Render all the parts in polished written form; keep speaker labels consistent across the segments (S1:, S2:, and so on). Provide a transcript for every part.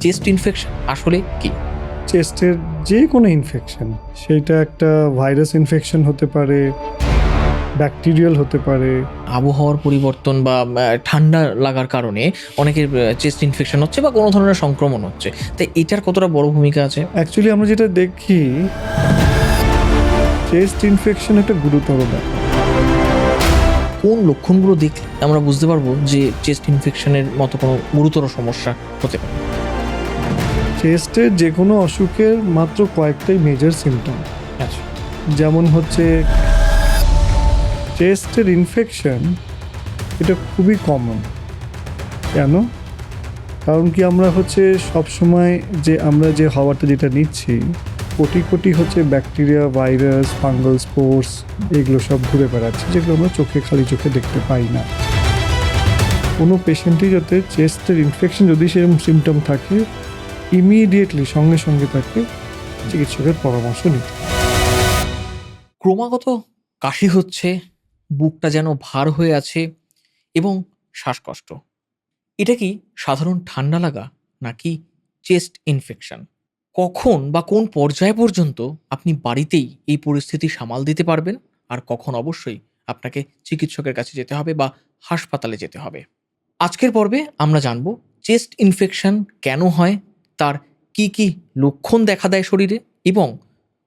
S1: Chest infection আসলে কি?
S2: চেস্টের যে কোনো ইনফেকশন, সেইটা একটা ভাইরাস ইনফেকশন হতে পারে, ব্যাকটেরিয়াল হতে পারে।
S1: আবহাওয়ার পরিবর্তন বা ঠান্ডা লাগার কারণে অনেকের চেস্ট ইনফেকশন হচ্ছে বা কোনো ধরনের সংক্রমণ হচ্ছে। তাই এটার কতটা বড় ভূমিকা আছে?
S2: অ্যাকচুয়ালি আমরা যেটা দেখি, চেস্ট ইনফেকশন একটা গুরুতর ব্যাপার।
S1: কোন লক্ষণগুলো দেখলে আমরা বুঝতে পারবো যে চেস্ট ইনফেকশনের মতো কোনো গুরুতর সমস্যা হতে পারে?
S2: চেস্টের যে কোনো অসুখের মাত্র কয়েকটাই মেজর সিমটম,
S1: আচ্ছা।
S2: যেমন হচ্ছে চেস্টের ইনফেকশন, এটা খুবই কমন। কেন? কারণ কি আমরা হচ্ছে সবসময় আমরা যে হাওয়াটা যেটা নিচ্ছি, কোটি কোটি হচ্ছে ব্যাকটেরিয়া, ভাইরাস, ফাঙ্গাল স্পোর্স, এগুলো সব ঘুরে বেড়াচ্ছে, যেগুলো আমরা খালি চোখে দেখতে পাই না। কোনো পেশেন্টই যাতে চেস্টের ইনফেকশন যদি সেরকম সিমটম থাকে, ইমিডিয়েটলি সঙ্গে সঙ্গে তাকে চিকিৎসকের পরামর্শ নিতে হবে।
S1: ক্রমাগত কাশি হচ্ছে, বুকটা যেন ভার হয়ে আছে এবং শ্বাসকষ্ট। এটা কি সাধারণ ঠান্ডা লাগা নাকি চেস্ট ইনফেকশন? কখন বা কোন পর্যায় পর্যন্ত আপনি বাড়িতেই এই পরিস্থিতি সামাল দিতে পারবেন, আর কখন অবশ্যই আপনাকে চিকিৎসকের কাছে যেতে হবে বা হাসপাতালে যেতে হবে? আজকের পর্বে আমরা জানব চেস্ট ইনফেকশন কেন হয়, তার কি কি লক্ষণ দেখা দেয় শরীরে, এবং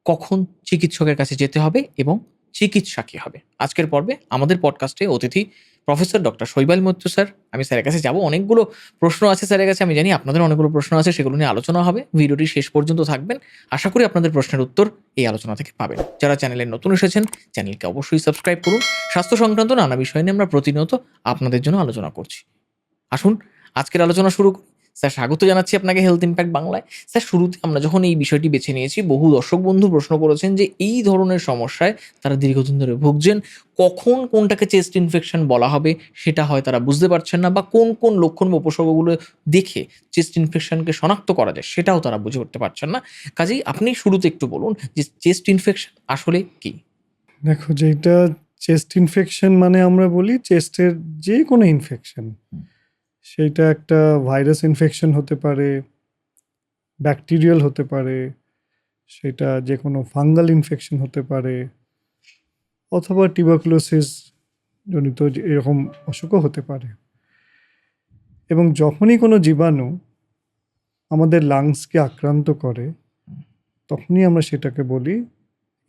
S1: কখন চিকিৎসকের কাছে যেতে হবে এবং চিকিৎসা কী হবে। আজকের পর্বে আমাদের পডকাস্টে অতিথি প্রফেসর ডক্টর শৈবাল মৈত্র স্যার। আমি স্যারের কাছে যাব, অনেকগুলো প্রশ্ন আছে স্যারের কাছে, আমি জানি আপনাদের অনেকগুলো প্রশ্ন আছে, সেগুলো নিয়ে আলোচনা হবে। ভিডিওটি শেষ পর্যন্ত থাকবেন, আশা করি আপনাদের প্রশ্নের উত্তর এই আলোচনা থেকে পাবেন। যারা চ্যানেলে নতুন এসেছেন, চ্যানেলকে অবশ্যই সাবস্ক্রাইব করুন। স্বাস্থ্য সংক্রান্ত নানা বিষয় নিয়ে আমরা প্রতিনিয়ত আপনাদের জন্য আলোচনা করছি। আসুন আজকের আলোচনা শুরু করি। স্যার, স্বাগত জানাচ্ছি আপনাকে হেলথ ইম্প্যাক্ট বাংলায়। স্যার, শুরুতে আমরা যখন এই বিষয়টি বেছে নিয়েছি, বহু দর্শক বন্ধু প্রশ্ন করেছেন যে এই ধরনের সমস্যায় তারা দীর্ঘদিন ধরে ভুগছেন, কখন কোনটাকে চেস্ট ইনফেকশন বলা হবে সেটা হয় তারা বুঝতে পারছেন না, বা কোন কোন লক্ষণ বা উপসর্গগুলো দেখে চেস্ট ইনফেকশনকে শনাক্ত করা যায় সেটাও তারা বুঝে উঠতে পারছেন না। কাজেই আপনি শুরুতে একটু বলুন যে চেস্ট ইনফেকশন আসলে কি?
S2: দেখো, যেটা চেস্ট ইনফেকশন মানে আমরা বলি চেস্টের যে কোনো ইনফেকশন, সেইটা একটা ভাইরাস ইনফেকশন হতে পারে, ব্যাকটেরিয়াল হতে পারে, সেটা যে কোনো ফাঙ্গাল ইনফেকশন হতে পারে, অথবা টিউবারকুলোসিস জনিত এরকম অসুখও হতে পারে। এবং যখনই কোনো জীবাণু আমাদের লাংসকে আক্রান্ত করে, তখনই আমরা সেটাকে বলি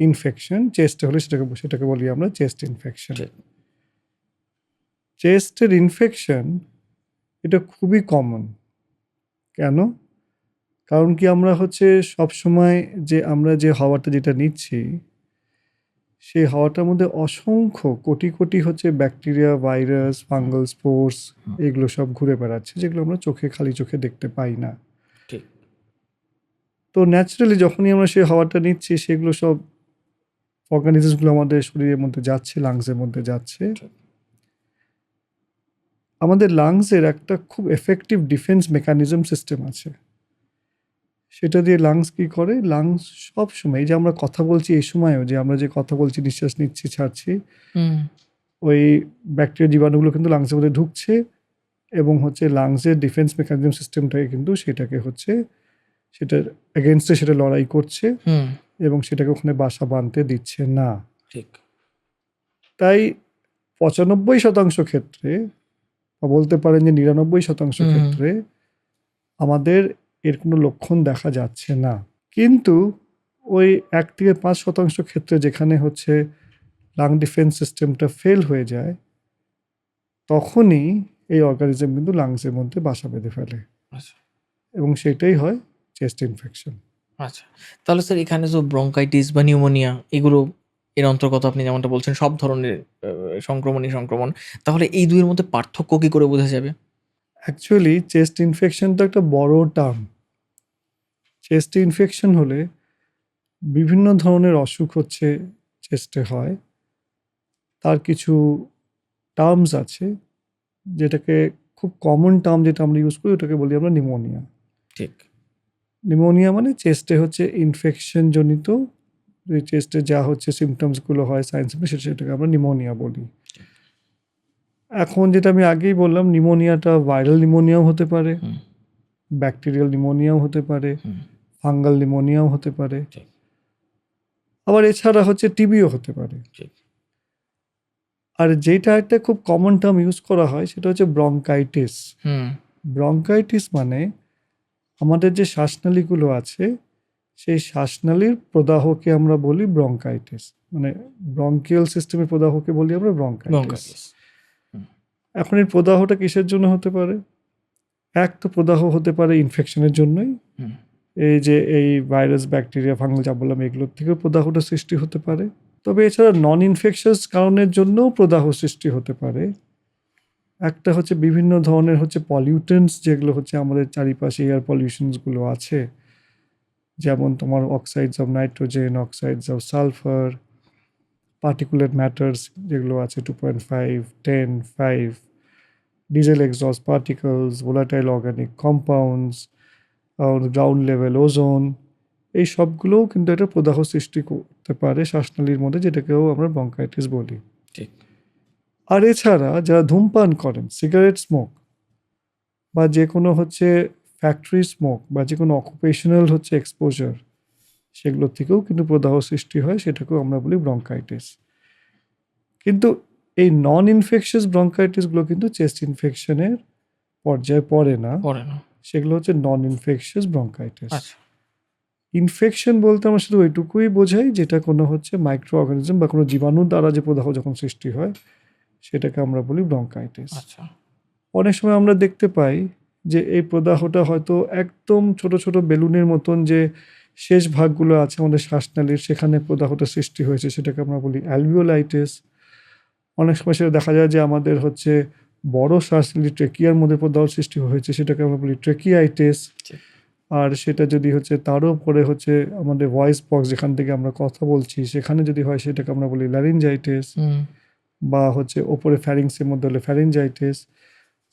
S2: ইনফেকশন। চেস্টে হলে সেটাকে বলি আমরা চেস্ট ইনফেকশন। চেস্টের ইনফেকশন, এটা খুবই কমন। কেন? কারণ কি আমরা হচ্ছে সবসময় আমরা যে হাওয়াটা যেটা নিচ্ছি, সেই হাওয়াটার মধ্যে অসংখ্য কোটি কোটি হচ্ছে ব্যাকটেরিয়া, ভাইরাস, ফাঙ্গাল স্পোর্স, এগুলো সব ঘুরে বেড়াচ্ছে, যেগুলো আমরা খালি চোখে দেখতে পাই না।
S1: ঠিক।
S2: তো ন্যাচারালি যখনই আমরা সেই হাওয়াটা নিচ্ছি, সেগুলো সব অর্গানিজমসগুলো আমাদের শরীরের মধ্যে যাচ্ছে, লাংসের মধ্যে যাচ্ছে। আমাদের লাংসের একটা খুব এফেক্টিভ ডিফেন্স মেকানিজম সিস্টেম আছে। সেটা দিয়ে লাংস কী করে, লাংস সব সময়, এই যে আমরা কথা বলছি, এই সময়ও যে আমরা যে কথা বলছি, নিঃশ্বাস নিচ্ছি, ছাড়ছি, ওই ব্যাকটেরিয়া, জীবাণুগুলো কিন্তু লাংসের মধ্যে ঢুকছে, এবং হচ্ছে লাংসের ডিফেন্স মেকানিজম সিস্টেমটাকে কিন্তু সেটাকে হচ্ছে সেটার এগেনস্টে সেটা লড়াই করছে, এবং সেটাকে ওখানে বাসা বাঁধতে দিচ্ছে না।
S1: ঠিক।
S2: তাই 95% ক্ষেত্রে, বা বলতে পারেন যে 99% ক্ষেত্রে আমাদের এর কোনো লক্ষণ দেখা যাচ্ছে না। কিন্তু ওই 1-5% ক্ষেত্রে যেখানে হচ্ছে লাং ডিফেন্স সিস্টেমটা ফেল হয়ে যায়, তখনই এই অর্গানিজম কিন্তু লাংসের মধ্যে বাসা বেঁধে ফেলে।
S1: আচ্ছা।
S2: এবং সেটাই হয় চেস্ট ইনফেকশন।
S1: আচ্ছা। তাহলে স্যার এখানে তো ব্রঙ্কাইটিস বা নিউমোনিয়া এগুলো এর অন্তর্গত, আপনি যেমনটা বলছেন সব ধরনের সংক্রমণ। তাহলে এই দুইয়ের মধ্যে পার্থক্য কি করে বোঝা যাবে?
S2: অ্যাকচুয়ালি চেস্ট ইনফেকশন তো একটা বড় টার্ম। চেস্ট ইনফেকশন হলে বিভিন্ন ধরনের অসুখ হচ্ছে চেস্টে হয়। তার কিছু টার্মস আছে, যেটাকে খুব কমন টার্ম যেটা আমরা ইউজ করি, ওটাকে বলি আমরা নিউমোনিয়া।
S1: ঠিক।
S2: নিউমোনিয়া মানে চেস্টে হচ্ছে ইনফেকশন জনিত, চেস্টে যা হচ্ছে সিমটমসগুলো হয়, সাইন সিমটম, সেটাকে আমরা নিউমোনিয়া বলি। এখন যেটা আমি আগেই বললাম, নিউমোনিয়াটা ভাইরাল নিউমোনিয়াও হতে পারে, ব্যাকটেরিয়াল নিউমোনিয়াও হতে পারে,
S1: হুম,
S2: ফাঙ্গাল নিউমোনিয়াও হতে পারে,
S1: ঠিক
S2: আবার এছাড়া হচ্ছে টিবিও হতে পারে।
S1: ঠিক
S2: আর যেটা একটা খুব কমন টার্ম ইউজ করা হয় সেটা হচ্ছে ব্রঙ্কাইটিস।
S1: হুম
S2: ব্রঙ্কাইটিস মানে আমাদের যে শ্বাসনালীগুলো আছে সেই শ্বাসনালীর প্রদাহকে আমরা বলি ব্রঙ্কাইটিস, মানে ব্রঙ্কিয়াল সিস্টেমের প্রদাহকে বলি আমরা ব্রঙ্কাইটিস।
S1: ব্রঙ্কাইটিস
S2: এখন এই প্রদাহটা কিসের জন্য হতে পারে? এক তো প্রদাহ হতে পারে ইনফেকশনের জন্যই,
S1: হুম
S2: এই যে এই ভাইরাস ব্যাকটেরিয়া ফাঙ্গাল যা বললাম এগুলোর থেকেও প্রদাহটা সৃষ্টি হতে পারে। তবে এছাড়া নন ইনফেকশাস কারণের জন্যও প্রদাহ সৃষ্টি হতে পারে। একটা হচ্ছে বিভিন্ন ধরনের হচ্ছে পলিউটেন্টস, যেগুলো হচ্ছে আমাদের চারিপাশে এয়ার পলিউশনসগুলো আছে, যেমন তোমার oxides of nitrogen, oxides of sulphur, particulate matters যেগুলো আছে 2.5, 10, 5, diesel exhaust particles, volatile organic compounds, ground level ozone, এই সবগুলোও কিন্তু একটা প্রদাহ সৃষ্টি করতে পারে শ্বাসনালীর মধ্যে, যেটাকেও আমরা ব্রঙ্কাইটিস বলি।
S1: ঠিক
S2: আর এছাড়া যারা ধূমপান করেন, সিগারেট স্মোক বা যে কোনো হচ্ছে ফ্যাক্টরি স্মোক বা যে কোনো অকুপেশনাল হচ্ছে এক্সপোজার, সেগুলোর থেকেও কিন্তু প্রদাহ সৃষ্টি হয়, সেটাকেও আমরা বলি ব্রঙ্কাইটিস। কিন্তু এই নন ইনফেকশাস ব্রঙ্কাইটিসগুলো কিন্তু চেস্ট ইনফেকশনের পর্যায়ে পড়ে না,
S1: পড়ে না।
S2: সেগুলো হচ্ছে নন ইনফেকশাস ব্রঙ্কাইটিস।
S1: আচ্ছা
S2: ইনফেকশন বলতে আমরা শুধু ওইটুকুই বোঝাই যেটা কোনো হচ্ছে মাইক্রো অর্গানিজম বা কোনো জীবাণু দ্বারা যে প্রদাহ যখন সৃষ্টি হয় সেটাকে আমরা বলি ব্রঙ্কাইটিস।
S1: আচ্ছা
S2: অনেক সময় আমরা দেখতে পাই যে এই প্রদাহটা হয়তো একদম ছোট ছোট বেলুনের মতন যে শেষ ভাগগুলো আছে আমাদের শ্বাসনালীর, সেখানে প্রদাহটা সৃষ্টি হয়েছে, সেটাকে আমরা বলি অ্যালভিওলাইটিস। অনেক সময় সেটা দেখা যায় যে আমাদের হচ্ছে বড় শ্বাসনালী ট্রেকিয়ার মধ্যে প্রদাহ সৃষ্টি হয়েছে, সেটাকে আমরা বলি ট্রেকিয়াইটিস।
S1: ঠিক
S2: আর সেটা যদি হচ্ছে তারও উপরে হচ্ছে আমাদের ভয়েস বক্স যেখান থেকে আমরা কথা বলছি সেখানে যদি হয় সেটাকে আমরা বলি ল্যারিঞ্জাইটিস,
S1: হুম
S2: বা হচ্ছে ওপরে ফ্যারিংসের মধ্যে হলে ফ্যারিঞ্জাইটিস।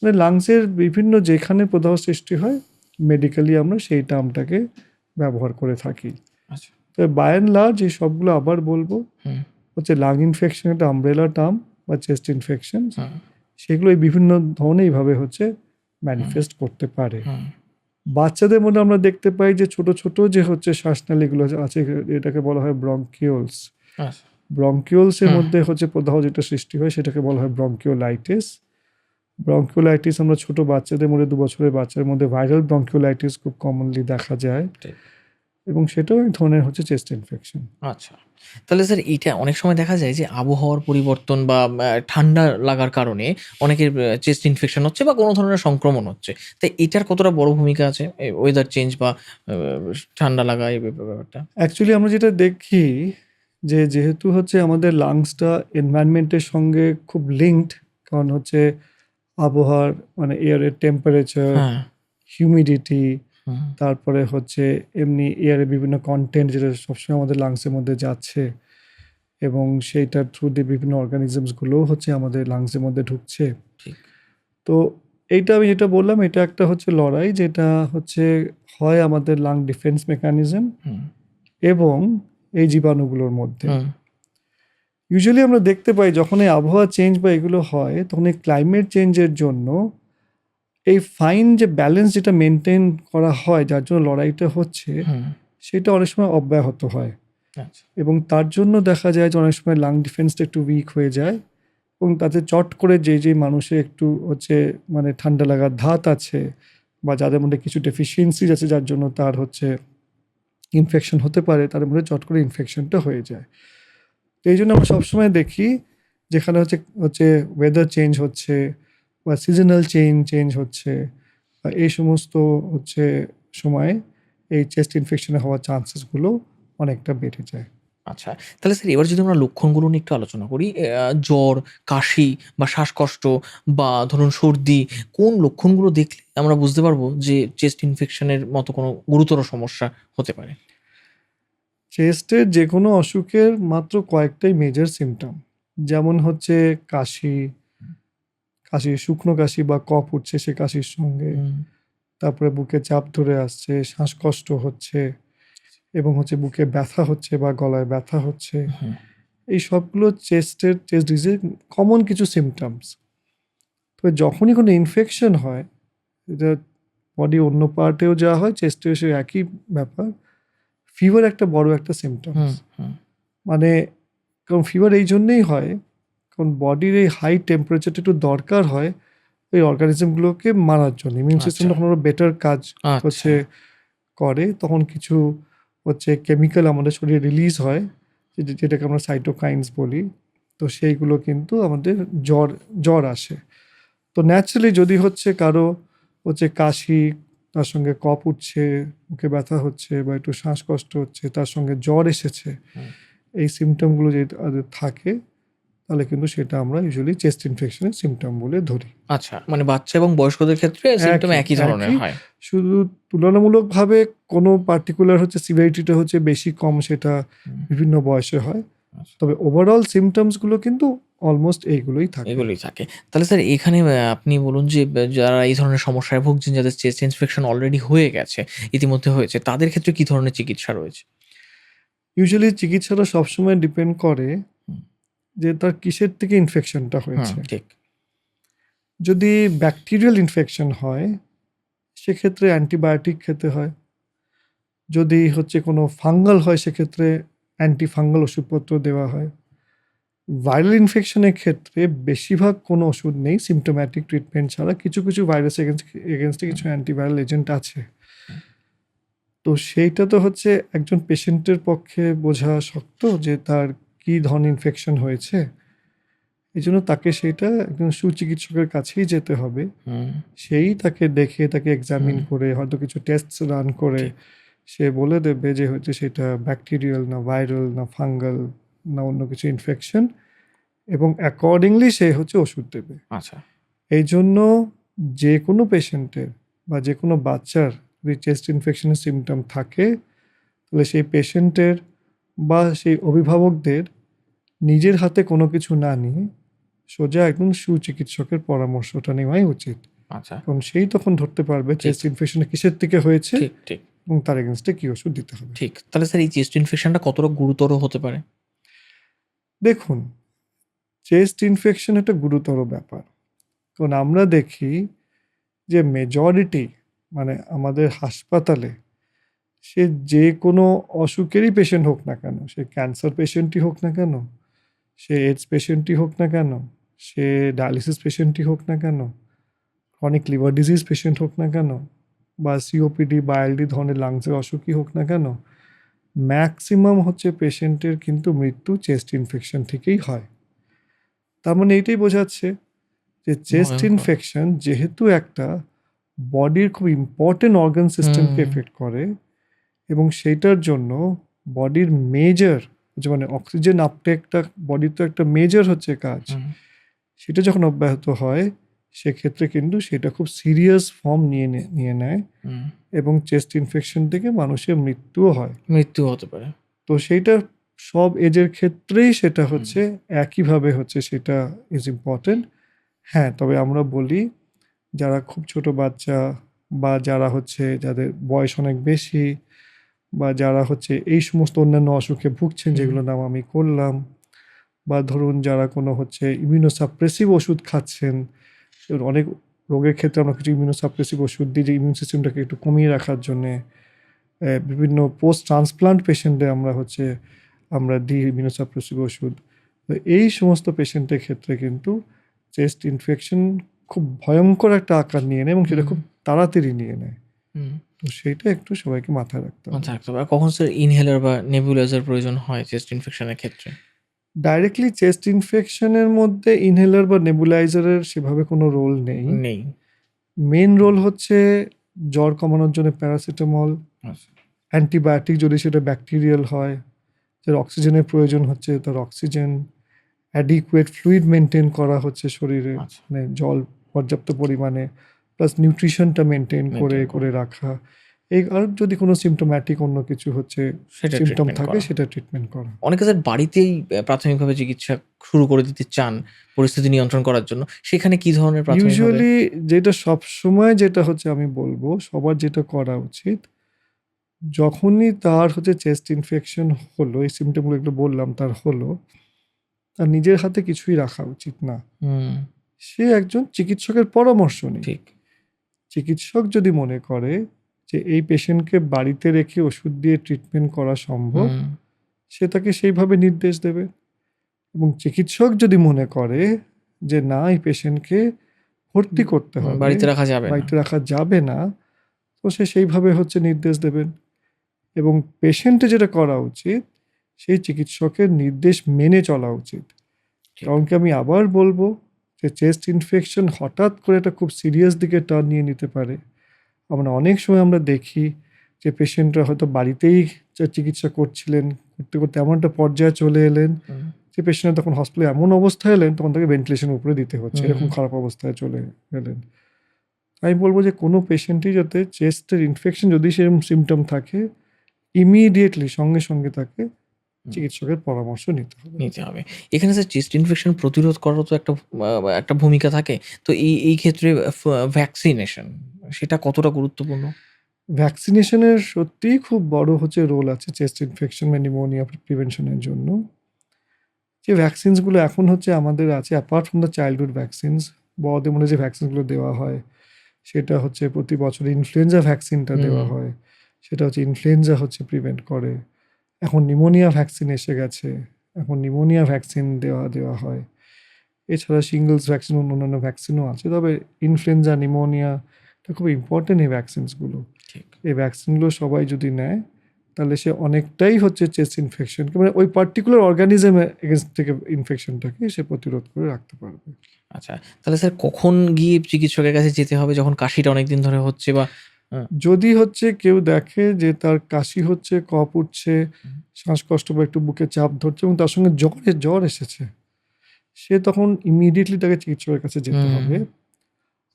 S2: মানে লাংসের বিভিন্ন যেখানে প্রদাহ সৃষ্টি হয় মেডিকেলি আমরা সেই টার্মটাকে ব্যবহার করে থাকি।
S1: আচ্ছা
S2: তো বাই অ্যান্ড লার্জ এই সবগুলো আবার বলবো
S1: হুম
S2: হচ্ছে লাং ইনফেকশন একটা আমব্রেলা টার্ম বা চেস্ট ইনফেকশন,
S1: হুম
S2: সেগুলো এই বিভিন্ন ধরনের এইভাবে হচ্ছে ম্যানিফেস্ট করতে পারে।
S1: হুম
S2: বাচ্চাদের মধ্যে আমরা দেখতে পাই যে ছোট ছোট যে হচ্ছে শ্বাসনালীগুলো আছে এটাকে বলা হয় ব্রঙ্কিওলস।
S1: আচ্ছা
S2: ব্রঙ্কিওলসের
S1: হুম
S2: মধ্যে হচ্ছে প্রদাহ যেটা সৃষ্টি হয় সেটাকে বলা হয় ব্রঙ্কিওলাইটিস। ব্রঙ্কিওলাইটিস আমরা ছোট বাচ্চাদের মধ্যে 2 বছরের বাচ্চাদের মধ্যে ভাইরাল ব্রঙ্কিওলাইটিস খুব কমনলি দেখা যায়,
S1: ঠিক
S2: এবং সেটাও এক ধরনের হচ্ছে চেস্ট ইনফেকশন।
S1: আচ্ছা। তাহলে স্যার এইটা অনেক সময় দেখা যায় যে আবহাওয়ার পরিবর্তন বা ঠান্ডা লাগার কারণে অনেকের চেস্ট ইনফেকশন হচ্ছে বা কোনো ধরনের সংক্রমণ হচ্ছে। তো এটার কতটা বড় ভূমিকা আছে ওয়েদার চেঞ্জ বা আ ঠান্ডা লাগা এই ব্যাপারটা?
S2: অ্যাকচুয়ালি আমরা যেটা দেখি যে যেহেতু হচ্ছে আমাদের লাংসটা এনভায়রনমেন্টের সঙ্গে খুব লিঙ্কড, কারণ হচ্ছে আবহাওয়ার মানে এয়ারের টেম্পারেচার,
S1: হ্যাঁ,
S2: হিউমিডিটি,
S1: হুম,
S2: তারপরে হচ্ছে এমনি এয়ারে বিভিন্ন কন্টেন্ট যেটা সবসময় আমাদের লাংসের মধ্যে যাচ্ছে, এবং সেইটার থ্রু দিয়ে বিভিন্ন অর্গানিজমসগুলোও হচ্ছে আমাদের লাংসের মধ্যে ঢুকছে।
S1: ঠিক।
S2: তো এইটা আমি যেটা বললাম এটা একটা হচ্ছে লড়াই, যেটা হচ্ছে হয় আমাদের লাং ডিফেন্স মেকানিজম
S1: হুম,
S2: এবং এই জীবাণুগুলোর মধ্যে।
S1: হুম,
S2: ইউজুয়ালি আমরা দেখতে পাই যখন এই আবহাওয়া চেঞ্জ বা এগুলো হয় তখন এই ক্লাইমেট চেঞ্জের জন্য এই ফাইন যে ব্যালেন্স যেটা মেনটেন করা হয় যার জন্য লড়াইটা হচ্ছে
S1: হুম,
S2: সেটা অনেক সময় অব্যাহত হয়,
S1: আচ্ছা,
S2: এবং তার জন্য দেখা যায় যে অনেক সময় লাং ডিফেন্সটা একটু উইক হয়ে যায়, এবং তাতে চট করে যে মানুষের একটু হচ্ছে মানে ঠান্ডা লাগার ধাত আছে বা যাদের মধ্যে কিছু ডেফিসিয়েন্সিজ আছে যার জন্য তার হচ্ছে ইনফেকশন হতে পারে, তার মধ্যে চট করে ইনফেকশনটা হয়ে যায়। তো এই জন্য আমরা সবসময় দেখি যেখানে হচ্ছে হচ্ছে ওয়েদার চেঞ্জ হচ্ছে বা সিজনাল চেঞ্জ হচ্ছে, এই সমস্ত হচ্ছে সময় এই চেস্ট ইনফেকশনে হওয়ার চান্সেসগুলো অনেকটা বেড়ে যায়।
S1: আচ্ছা। তাহলে স্যার এবার যদি আমরা লক্ষণগুলো নিয়ে একটু আলোচনা করি। জ্বর, কাশি বা শ্বাসকষ্ট বা ধরুন সর্দি, কোন লক্ষণগুলো দেখলে আমরা বুঝতে পারবো যে চেস্ট ইনফেকশন এর মতো কোনো গুরুতর সমস্যা হতে পারে?
S2: চেস্টের যে কোনো অসুখের মাত্র কয়েকটাই মেজর সিমটম, যেমন হচ্ছে কাশি, শুকনো কাশি বা কফ উঠছে সে কাশির সঙ্গে,
S1: হুম,
S2: তারপরে বুকে চাপ ধরে আসছে, শ্বাসকষ্ট হচ্ছে, এবং হচ্ছে বুকে ব্যথা হচ্ছে বা গলায় ব্যথা হচ্ছে।
S1: হুম,
S2: এই সবগুলো চেস্ট ডিজিজ কমন কিছু সিমটমস। তবে যখনই কোনো ইনফেকশন হয়, এটা বডি অন্য পার্টেও যা হয় চেস্টেও সে একই ব্যাপার। ফিভার একটা বড় একটা সিমটমস, মানে কারণ ফিভার এই জন্যেই হয় কারণ বডির এই হাই টেম্পারেচারটা একটু দরকার হয় এই অর্গানিজমগুলোকে মারার জন্য। ইমিউন সিস্টেম
S1: আচ্ছা
S2: যখন ওরা বেটার কাজ
S1: আচ্ছা
S2: হচ্ছে করে তখন কিছু হচ্ছে কেমিক্যাল আমাদের শরীরে রিলিজ হয় যেটাকে আমরা সাইটোকাইনস বলি। তো সেইগুলো কিন্তু আমাদের জ্বর আসে। তো ন্যাচারালি যদি হচ্ছে কারো হচ্ছে কাশি, তার সঙ্গে কফ উঠছে, মুখে ব্যথা হচ্ছে বা একটু শ্বাসকষ্ট হচ্ছে, তার সঙ্গে জ্বর এসেছে, এই সিমটমগুলো যদি তাদের থাকে তাহলে কিন্তু সেটা আমরা ইউজুয়ালি চেস্ট ইনফেকশনের সিমটম বলে ধরি।
S1: আচ্ছা, মানে বাচ্চা এবং বয়স্কদের ক্ষেত্রে সিমটম একই ধরনের
S2: একই,
S1: হয়।
S2: শুধু তুলনামূলকভাবে কোনো পার্টিকুলার হচ্ছে সিভিয়ারিটিটা হচ্ছে বেশি কম সেটা বিভিন্ন বয়সে হয়।
S1: আচ্ছা।
S2: তবে ওভারঅল সিমটমসগুলো কিন্তু অলমোস্ট এইগুলোই থাকে।
S1: এগুলোই থাকে। তাহলে স্যার এখানে আপনি বলুন যে যারা এই ধরনের সমস্যায় ভুগছেন, যাদের চেস্ট ইনফেকশন অলরেডি হয়ে গেছে, ইতিমধ্যে হয়েছে, তাদের ক্ষেত্রে কি ধরনের চিকিৎসা রয়েছে?
S2: ইউজুয়ালি চিকিৎসাটা সবসময় ডিপেন্ড করে যে তার কিসের থেকে ইনফেকশনটা হয়েছে।
S1: ঠিক।
S2: যদি ব্যাকটেরিয়াল ইনফেকশন হয় সেক্ষেত্রে অ্যান্টিবায়োটিক খেতে হয়। যদি হচ্ছে কোনো ফাঙ্গাল হয় সেক্ষেত্রে অ্যান্টিফাঙ্গাল ওষুধপত্র দেওয়া হয়। ভাইরাল ইনফেকশনের ক্ষেত্রে বেশিরভাগ কোনো ওষুধ নেই, সিমটোম্যাটিক ট্রিটমেন্ট ছাড়া। কিছু কিছু ভাইরাস এগেনস্টে কিছু অ্যান্টিভাইরাল এজেন্ট আছে। তো সেইটা তো হচ্ছে একজন পেশেন্টের পক্ষে বোঝা শক্ত যে তার কী ধরনের ইনফেকশন হয়েছে। এই জন্য তাকে সেইটা একজন সুচিকিৎসকের কাছেই যেতে হবে। সেই তাকে দেখে, তাকে এক্সামিন করে, হয়তো কিছু টেস্ট রান করে সে বলে দেবে যে হচ্ছে সেটা ব্যাকটেরিয়াল না ভাইরাল না ফাঙ্গাল না অন্য কিছু ইনফেকশন, এবং অ্যাকর্ডিংলি সে হচ্ছে ওষুধ দেবে।
S1: আচ্ছা।
S2: এই জন্য যে কোনো পেশেন্টের বা যে কোনো বাচ্চার যদি চেস্ট ইনফেকশনের সিমটম থাকে তাহলে সেই পেশেন্টের বা সেই অভিভাবকদের নিজের হাতে কোনো কিছু না নিয়ে সোজা একদম সুচিকিৎসকের পরামর্শটা নেওয়াই উচিত।
S1: আচ্ছা।
S2: কারণ সেই তখন ধরতে পারবে চেস্ট ইনফেকশন কিসের থেকে হয়েছে
S1: ঠিক।
S2: এবং তার এগেনস্টে কি ওষুধ দিতে হবে।
S1: ঠিক। তাহলে স্যার এই চেস্ট ইনফেকশনটা কতটা গুরুতর হতে পারে?
S2: দেখুন, চেস্ট ইনফেকশন একটা গুরুতর ব্যাপার। কারণ আমরা দেখি যে মেজরিটি মানে আমাদের হাসপাতালে সে যে কোনো অসুখেরই পেশেন্ট হোক না কেন, সে ক্যান্সার পেশেন্টই হোক না কেন, সে এইডস পেশেন্টই হোক না কেন, সে ডায়ালিসিস পেশেন্টই হোক না কেন, ক্রনিক লিভার ডিজিজ পেশেন্ট হোক না কেন, বা সিওপিডি বা আইএলডি ধরনের লাংসের অসুখই হোক না কেন, ম্যাক্সিমাম হচ্ছে পেশেন্টের কিন্তু মৃত্যু চেস্ট ইনফেকশন থেকেই হয়। তার মানে এইটাই বোঝাচ্ছে যে চেস্ট
S1: ভয়ঙ্কর।
S2: ইনফেকশন যেহেতু একটা বডির খুব ইম্পর্টেন্ট অর্গান সিস্টেমকে এফেক্ট করে এবং সেইটার জন্য বডির মেজর মানে অক্সিজেন আপটেকটা বডির তো একটা মেজর হচ্ছে কাজ, সেটা যখন অব্যাহত হয় সেক্ষেত্রে কিন্তু সেটা খুব সিরিয়াস ফর্ম নিয়ে নেয় এবং চেস্ট ইনফেকশন থেকে মানুষের মৃত্যুও হয়।
S1: মৃত্যু হতে পারে।
S2: তো সেইটা সব এজের ক্ষেত্রেই সেটা হচ্ছে একইভাবে হচ্ছে সেটা ইজ ইম্পর্টেন্ট। হ্যাঁ, তবে আমরা বলি যারা খুব ছোট বাচ্চা বা যারা হচ্ছে যাদের বয়স অনেক বেশি বা যারা হচ্ছে এই সমস্ত অন্যান্য অসুখে ভুগছেন যেগুলো নাম আমি করলাম, বা ধরুন যারা কোনো হচ্ছে ইমিউনোসাপ্রেসিভ ওষুধ খাচ্ছেন, অনেক রোগের ক্ষেত্রে আমরা কিছু ইমিউনোসাপ্রেসিভ ওষুধ দিই যে ইমিউন সিস্টেমটাকে একটু কমিয়ে রাখার জন্যে। বিভিন্ন পোস্ট ট্রান্সপ্লান্ট পেশেন্টে আমরা দিই ইমিউনোসাপ্রেসিভ ওষুধ। তো এই সমস্ত পেশেন্টের ক্ষেত্রে কিন্তু চেস্ট ইনফেকশন খুব ভয়ঙ্কর একটা আকার নিয়ে নেয় এবং সেটা খুব তাড়াতাড়ি নিয়ে নেয়। তো সেইটা একটু সবাইকে মাথায় রাখতে হবে।
S1: আর কখন স্যার ইনহেলার বা নেবুলাইজার প্রয়োজন হয় চেস্ট ইনফেকশনের ক্ষেত্রে?
S2: ডাইরেক্টলি চেস্ট ইনফেকশনের মধ্যে ইনহেলার বা নেবুলাইজারের সেভাবে কোনো রোল নেই। মেন রোল হচ্ছে জ্বর কমানোর জন্য প্যারাসিটামল, অ্যান্টিবায়োটিক যদি সেটা ব্যাকটেরিয়াল হয়, যার অক্সিজেনের প্রয়োজন হচ্ছে তার অক্সিজেন, অ্যাডিকুয়েট ফ্লুইড মেনটেন করা হচ্ছে শরীরে, মানে জল পর্যাপ্ত পরিমাণে, প্লাস নিউট্রিশনটা মেনটেন করে রাখা। এই আর যদি কোনো সিমটোম্যাটিক অন্য কিছু হচ্ছে সিমটম থাকে সেটা ট্রিটমেন্ট করা।
S1: অনেকে স্যার বাড়িতেই প্রাথমিকভাবে চিকিৎসা শুরু করে দিতে চান পরিস্থিতি নিয়ন্ত্রণ করার জন্য, সেখানে কি ধরনের
S2: ইউজুয়ালি যেটা সবসময় যেটা হচ্ছে আমি বলবো সবার যেটা করা উচিত, যখনই তার হচ্ছে চেস্ট ইনফেকশন হলো, এই সিমটমগুলো একটু বললাম তার হলো, তার নিজের হাতে কিছুই রাখা উচিত না। সে একজন চিকিৎসকের পরামর্শ নিক। চিকিৎসক যদি মনে করে যে এই পেশেন্টকে বাড়িতে রেখে ওষুধ দিয়ে ট্রিটমেন্ট করা সম্ভব,
S1: হুম,
S2: সে তাকে সেইভাবে নির্দেশ দেবে। এবং চিকিৎসক যদি মনে করে যে না, এই পেশেন্টকে ভর্তি করতে হবে,
S1: বাড়িতে রাখা যাবে না।
S2: বাড়িতে রাখা যাবে না, তো সে সেইভাবে নির্দেশ দেবেন। এবং পেশেন্টে যেটা করা উচিত, সেই চিকিৎসকের নির্দেশ মেনে চলা উচিত।
S1: ঠিক।
S2: কারণ কি আমি আবার বলবো যে চেস্ট ইনফেকশন হঠাৎ করে একটা খুব সিরিয়াস দিকে টার্ন নিয়ে নিতে পারে। অনেক সময় আমরা দেখি যে পেশেন্টরা হয়তো বাড়িতেই চিকিৎসা করছিলেন, করতে করতে এমন একটা পর্যায়ে চলে এলেন
S1: হুম,
S2: যে পেশেন্ট তখন হসপিটালে এমন অবস্থায় এলেন, তখন তাকে ভেন্টিলেশন উপরে দিতে হচ্ছে,
S1: হুম।
S2: এরকম খারাপ অবস্থায় চলে এলেন। আমি বলবো যে কোনো পেশেন্টই যাতে চেস্টের ইনফেকশন যদি সেরকম সিমটম থাকে, ইমিডিয়েটলি সঙ্গে সঙ্গে তাকে চিকিৎসকের পরামর্শ নিতে হবে।
S1: নিতে হবে। এখানে স্যার চেস্ট ইনফেকশন প্রতিরোধ করারও তো একটা ভূমিকা থাকে। তো এই ক্ষেত্রে ভ্যাকসিনেশন সেটা কতটা গুরুত্বপূর্ণ?
S2: ভ্যাকসিনেশনের সত্যিই খুব বড় রোল আছে চেস্ট ইনফেকশন বা নিউমোনিয়া প্রিভেনশনের জন্য। যে ভ্যাকসিনসগুলো এখন আমাদের আছে, apart from the childhood vaccines, বড়দের মধ্যে যে ভ্যাকসিনগুলো দেওয়া হয় সেটা প্রতি বছর ইনফ্লুয়েঞ্জা ভ্যাকসিনটা দেওয়া
S1: হুম।
S2: হয়। সেটা ইনফ্লুয়েঞ্জা প্রিভেন্ট করে। এখন নিউমোনিয়া ভ্যাকসিন এসে গেছে, এখন নিউমোনিয়া ভ্যাকসিন দেওয়া হয়। এছাড়া শিঙ্গলস ভ্যাকসিন, অন্যান্য ভ্যাকসিনও আছে। তবে ইনফ্লুয়েঞ্জা, নিউমোনিয়া এটা খুব ইম্পর্টেন্ট এই ভ্যাকসিনসগুলো।
S1: ঠিক।
S2: এই ভ্যাকসিনগুলো সবাই যদি নেয়, তাহলে সে অনেকটাই চেস্ট ইনফেকশন, মানে ওই পার্টিকুলার অর্গানিজম এগেনস্ট থেকে ইনফেকশনটাকে সে প্রতিরোধ করে রাখতে পারবে।
S1: আচ্ছা, তাহলে স্যার কখন গিয়ে চিকিৎসকের কাছে যেতে হবে যখন কাশিটা অনেকদিন ধরে হচ্ছে বা
S2: যদি কেউ দেখে যে তার কাশি হচ্ছে, কফ উঠছে, শ্বাসকষ্ট বা একটু বুকে চাপ ধরছে এবং তার সঙ্গে জ্বর এসেছে, সে তখন ইমিডিয়েটলি তাকে চিকিৎসকের কাছে যেতে
S1: হুম,
S2: হবে।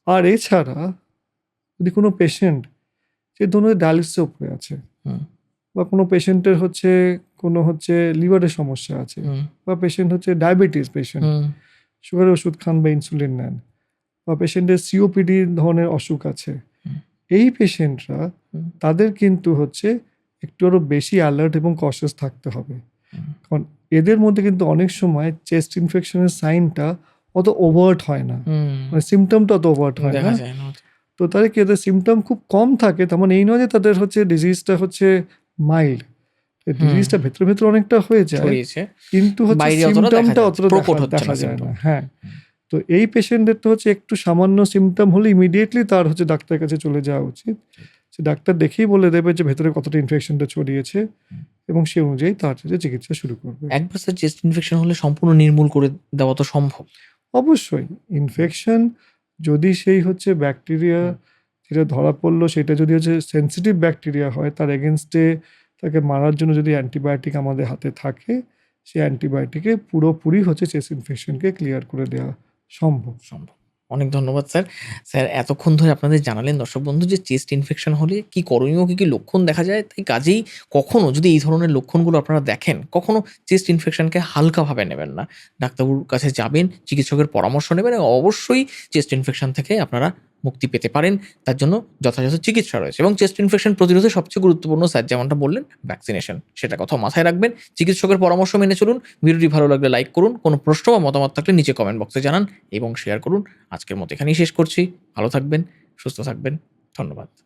S2: আর এছাড়া যদি কোনো পেশেন্ট যে ধরুন ডায়ালিসিসে উপরে আছে,
S1: হুম,
S2: বা কোনো পেশেন্টের কোনো লিভারের সমস্যা আছে,
S1: হুম,
S2: বা পেশেন্ট ডায়াবেটিস পেশেন্ট,
S1: হুম,
S2: সুগারের ওষুধ খান বা ইনসুলিন নেন, বা পেশেন্টের সিওপিডি ধরনের অসুখ আছে,
S1: হুম,
S2: এই পেশেন্টরা
S1: হুম,
S2: তাদের কিন্তু একটু আরো বেশি অ্যালার্ট এবং কশাস থাকতে হবে।
S1: হুম,
S2: কারণ এদের মধ্যে কিন্তু অনেক সময় চেস্ট ইনফেকশনের সাইনটা অত ওভার্ট হয় না,
S1: হুম।
S2: মানে সিমটমটা অত ওভার্ট হয় না।
S1: দেখা যায় না অত।
S2: তো তাদের কি এদের সিমটম খুব কম থাকে, তেমন এই নয় যে তাদের ডিজিজটা মাইল্ড।
S1: হুম,
S2: ডিজিজটা ভেতরে ভেতরে অনেকটা হয়ে যায়,
S1: ছড়িয়েছে।
S2: কিন্তু
S1: বাইরে অতটা দেখা
S2: সিমটমটা
S1: যাচ্ছে
S2: অতটা
S1: প্রকট হচ্ছে
S2: দেখা
S1: না
S2: যায় না।
S1: symptom।
S2: হ্যাঁ,
S1: হুম,
S2: তো এই পেশেন্টদের তো একটু সামান্য সিমটম হলে ইমিডিয়েটলি তার ডাক্তারের কাছে চলে যাওয়া উচিত। সে ডাক্তার দেখেই বলে দেবে যে ভেতরে কতটা ইনফেকশনটা ছড়িয়েছে,
S1: হুম।
S2: এবং সে অনুযায়ী তার চিকিৎসা শুরু করবে।
S1: একবার স্যার চেস্ট ইনফেকশন হলে সম্পূর্ণ নির্মূল করে দেওয়া তো সম্ভব।
S2: অবশ্যই ইনফেকশন যদি সেই ব্যাকটেরিয়া যেটা ধরা পড়লো সেটা যদি সেনসিটিভ ব্যাকটেরিয়া হয়, তার এগেনস্টে তাকে মারার জন্য যদি অ্যান্টিবায়োটিক আমাদের হাতে থাকে, সেই অ্যান্টিবায়োটিকে পুরোপুরি চেস্ট ইনফেকশনকে ক্লিয়ার করে দেওয়া সম্ভব।
S1: সম্ভব। অনেক ধন্যবাদ স্যার। স্যার এতক্ষণ ধরে আপনাদের জানালেন দর্শক বন্ধু যে চেস্ট ইনফেকশন হলে কি করণীয়, কি লক্ষণ দেখা যায়। তাই কাজেই কখনো যদি এই ধরনের লক্ষণগুলো আপনারা দেখেন, কখনো চেস্ট ইনফেকশনকে হালকাভাবে নেবেন না। ডাক্তারবাবুর কাছে যাবেন, চিকিৎসকের পরামর্শ নেবেন এবং অবশ্যই চেস্ট ইনফেকশন থেকে আপনারা মুক্তি পেতে পারেন। তার জন্য যথাযথ চিকিৎসা রয়েছে এবং চেস্ট ইনফেকশন প্রতিরোধে সবচেয়ে গুরুত্বপূর্ণ স্যার যেমনটা বললেন ভ্যাকসিনেশন। সেটার কথাও মাথায় রাখবেন। চিকিৎসকের পরামর্শ মেনে চলুন। ভিডিওটি ভালো লাগলে লাইক করুন। কোনো প্রশ্ন বা মতামত থাকলে নিচে কমেন্ট বক্সে জানান এবং শেয়ার করুন। আজকের মতো এখানেই শেষ করছি। ভালো থাকবেন, সুস্থ থাকবেন। ধন্যবাদ।